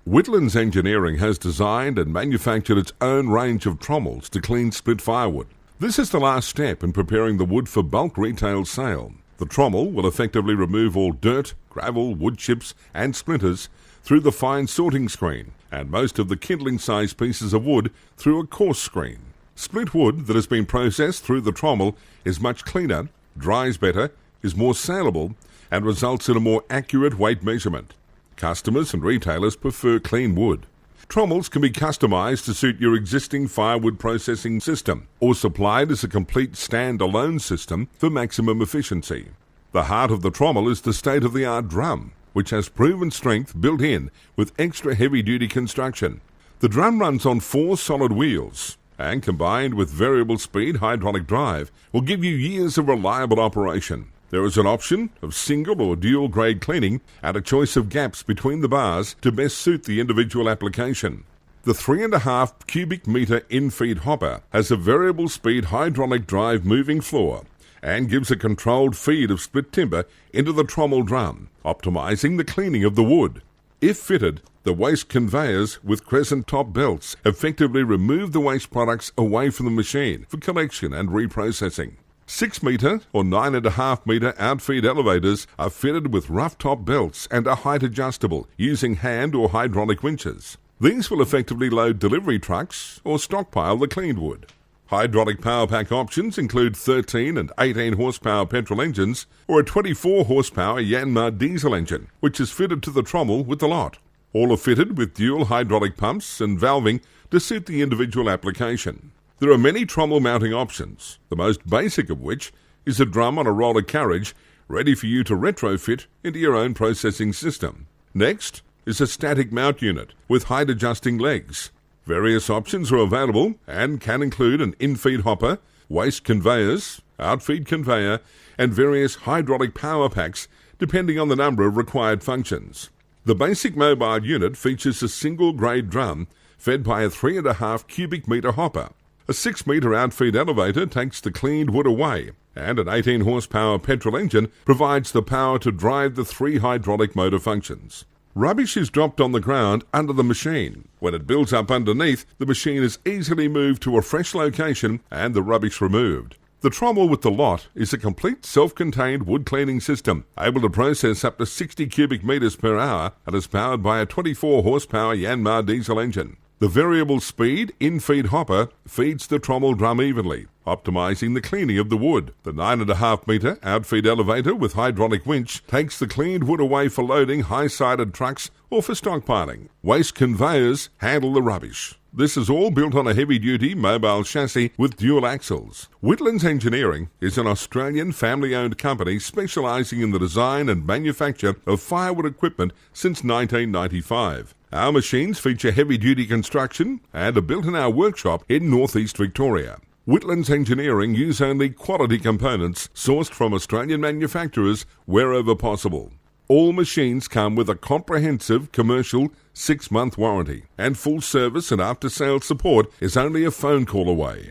Whitlands Engineering has designed and manufactured its own range of trommels to clean split firewood. This is the last step in preparing the wood for bulk retail sale. The trommel will effectively remove all dirt, gravel, wood chips and splinters through the fine sorting screen, and most of the kindling-sized pieces of wood through a coarse screen. Split wood that has been processed through the trommel is much cleaner, dries better, is more saleable, and results in a more accurate weight measurement. Customers and retailers prefer clean wood. Trommels can be customised to suit your existing firewood processing system or supplied as a complete stand-alone system for maximum efficiency. The heart of the trommel is the state-of-the-art drum, which has proven strength built in with extra heavy-duty construction. The drum runs on 4 solid wheels and, combined with variable speed hydraulic drive, will give you years of reliable operation. There is an option of single or dual grade cleaning and a choice of gaps between the bars to best suit the individual application. The 3.5 cubic metre infeed hopper has a variable speed hydraulic drive moving floor and gives a controlled feed of split timber into the trommel drum, optimising the cleaning of the wood. If fitted, the waste conveyors with crescent top belts effectively remove the waste products away from the machine for collection and reprocessing. 6 metre or 9.5 metre outfeed elevators are fitted with rough top belts and are height adjustable using hand or hydraulic winches. These will effectively load delivery trucks or stockpile the cleaned wood. Hydraulic power pack options include 13 and 18 horsepower petrol engines or a 24 horsepower Yanmar diesel engine, which is fitted to the trommel with the lot. All are fitted with dual hydraulic pumps and valving to suit the individual application. There are many trommel mounting options, the most basic of which is a drum on a roller carriage ready for you to retrofit into your own processing system. Next is a static mount unit with height adjusting legs. Various options are available and can include an infeed hopper, waste conveyors, outfeed conveyor, and various hydraulic power packs depending on the number of required functions. The basic mobile unit features a single grade drum fed by a 3.5 cubic metre hopper. A 6 metre outfeed elevator takes the cleaned wood away, and an 18 horsepower petrol engine provides the power to drive the 3 hydraulic motor functions. Rubbish is dropped on the ground under the machine. When it builds up underneath, the machine is easily moved to a fresh location and the rubbish removed. The trommel with the lot is a complete self-contained wood cleaning system, able to process up to 60 cubic metres per hour and is powered by a 24 horsepower Yanmar diesel engine. The variable speed infeed hopper feeds the trommel drum evenly, optimising the cleaning of the wood. The 9.5 metre outfeed elevator with hydraulic winch takes the cleaned wood away for loading high-sided trucks or for stockpiling. Waste conveyors handle the rubbish. This is all built on a heavy-duty mobile chassis with dual axles. Whitlands Engineering is an Australian family-owned company specialising in the design and manufacture of firewood equipment since 1995. Our machines feature heavy-duty construction and are built in our workshop in northeast Victoria. Whitlands Engineering use only quality components sourced from Australian manufacturers wherever possible. All machines come with a comprehensive commercial 6-month warranty, and full service and after-sales support is only a phone call away.